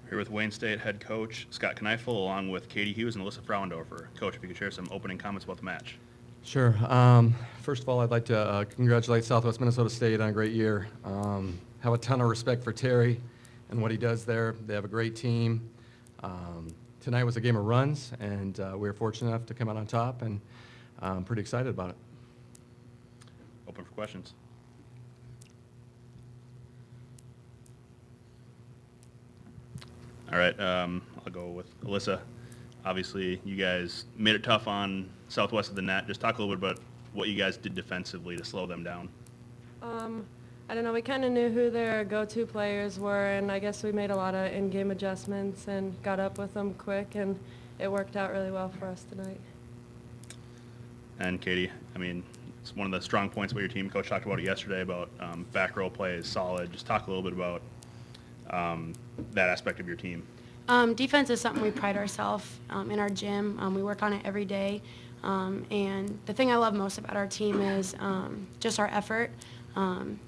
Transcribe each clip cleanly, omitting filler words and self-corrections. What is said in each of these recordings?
Here with Wayne State head coach Scott Kneifl, along with Katie Hughes and Alyssa Frauendorfer. Coach, if you could share some opening comments about the match. Sure. First of all, I'd like to congratulate Southwest Minnesota State on a great year. Have a ton of respect for Terry and what he does there. They have a great team. Tonight was a game of runs, and we were fortunate enough to come out on top, and I'm pretty excited about it. Open for questions. All right, I'll go with Alyssa. Obviously, you guys made it tough on Southwest of the net. Just talk a little bit about what you guys did defensively to slow them down. I don't know, we kind of knew who their go-to players were, and I guess we made a lot of in-game adjustments and got up with them quick, and it worked out really well for us tonight. And Katie, I mean, it's one of the strong points about your team. Coach talked about it yesterday about back row play is solid. Just talk a little bit about that aspect of your team. Defense is something we pride ourselves in our gym. We work on it every day. And the thing I love most about our team is just our effort.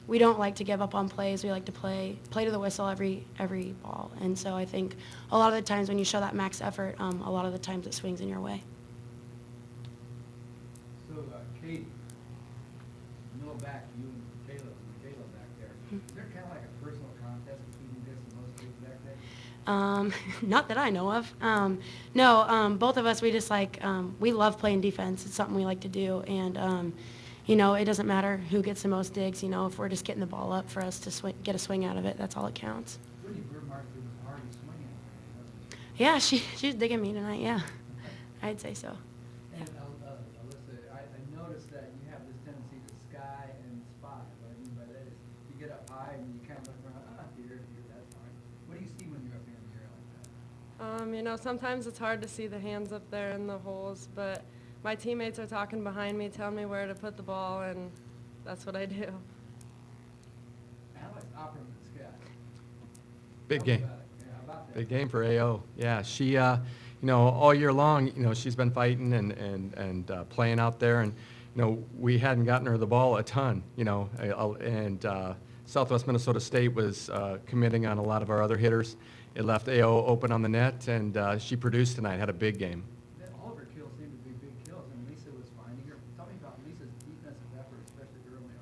We don't like to give up on plays. We like to play to the whistle every ball. And so I think a lot of the times when you show that max effort, a lot of the times it swings in your way. So, Kate, middle back, you and Kayla back there. Is there kind of like a personal contest between you guys and most kids back there? Not that I know of. No, both of us, we just like, we love playing defense. It's something we like to do. And, you know, it doesn't matter who gets the most digs. You know, if we're just getting the ball up for us to get a swing out of it, that's all that counts. Brittany Burmark was already swinging. Yeah, she's digging me tonight, yeah. I'd say so. And Alyssa, I noticed that you have this tendency to sky and spot. What I mean by that is you get up high and you kind of look around, here, that's fine. What do you see when you're up here in the air like that? You know, sometimes it's hard to see the hands up there in the holes, but my teammates are talking behind me, telling me where to put the ball, and that's what I do. Alex Opperman, Scott. Big game. Yeah, how about that? Big game for AO. Yeah, she, you know, all year long, you know, she's been fighting and playing out there, and you know, we hadn't gotten her the ball a ton, you know, and Southwest Minnesota State was committing on a lot of our other hitters. It left AO open on the net, and she produced tonight. Had a big game. All of her kills seem to be big kills, and Lisa was finding her. Tell me about Lisa's defensive effort, especially early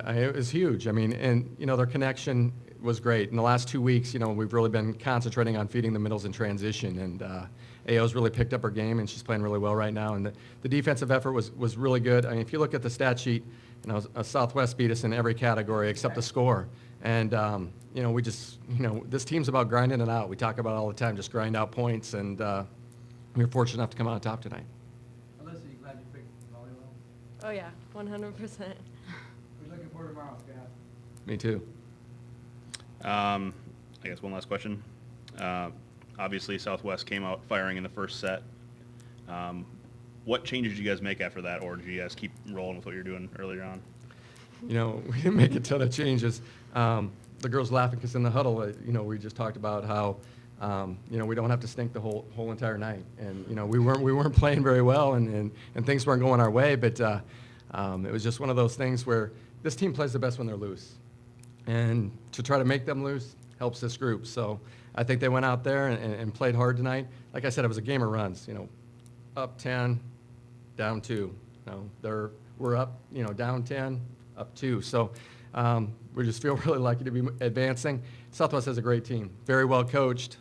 on. Yeah, it was huge. I mean, and you know, their connection was great. In the last 2 weeks, you know, we've really been concentrating on feeding the middles in transition, and AO's really picked up her game, and she's playing really well right now. And the defensive effort was really good. I mean, if you look at the stat sheet, you know, Southwest beat us in every category except the score. And you know, we just, you know, this team's about grinding it out. We talk about it all the time, just grind out points, and we were fortunate enough to come out on top tonight. Alyssa, you glad you picked volleyball? Oh, yeah, 100%. We're looking forward to tomorrow, Scott. Me too. I guess one last question. Obviously, Southwest came out firing in the first set. What changes did you guys make after that, or did you guys keep rolling with what you were doing earlier on? You know, we didn't make a ton of changes. The girls laughing because in the huddle, you know, we just talked about how, you know, we don't have to stink the whole entire night. And you know, we weren't playing very well, and things weren't going our way. But it was just one of those things where this team plays the best when they're loose, and to try to make them loose helps this group. So I think they went out there and played hard tonight. Like I said, it was a game of runs. You know, up 10, down 2. You know, we're up, you know, down 10, up 2. So we just feel really lucky to be advancing. Southwest has a great team, very well coached,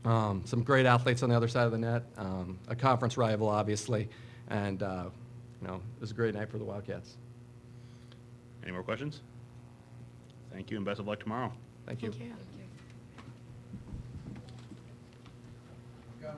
some great athletes on the other side of the net, a conference rival, obviously, and you know, it was a great night for the Wildcats. Any more questions? Thank you, and best of luck tomorrow. Thank you. Thank you.